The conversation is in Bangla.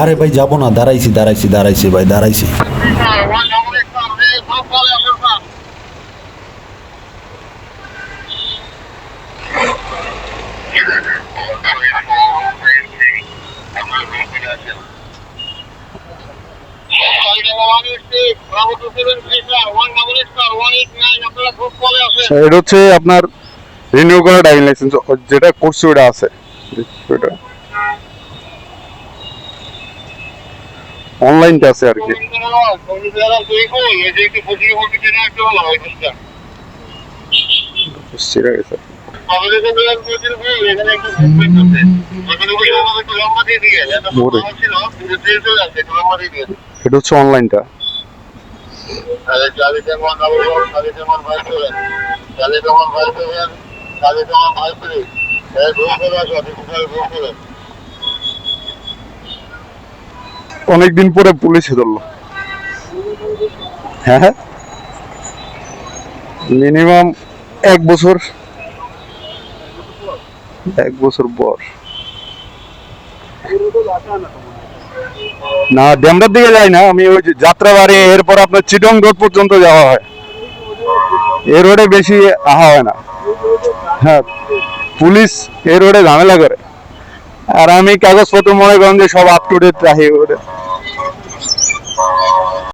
আরে ভাই যাবো না, দাঁড়াইছি দাঁড়াইছি দাঁড়াইছি ভাই দাঁড়াইছি। এটা হচ্ছে আপনার রিনিউ করা ড্রাইভিং লাইসেন্স, যেটা করছে ওটা আছে, ওটা অনলাইনটা আছে আর কি। ঠিক আছে এটা হচ্ছে অনলাইনটা। অনেকদিন পরে পুলিশে ধরলো। হ্যাঁ মিনিমাম 1 বছর পর। না ড্যামরার দিকে যাই না আমি, ওই যে যাত্রাবাড়ি, এরপর আপনার চিটং রোড পর্যন্ত যাওয়া হয়, এ রোডে বেশি আহা হয় না। হ্যাঁ পুলিশ এ রোডে ঝামেলা করে, আর আমি কাগজপত্র মনে করেন যে সব আপ টু ডেট রাখি ওরে।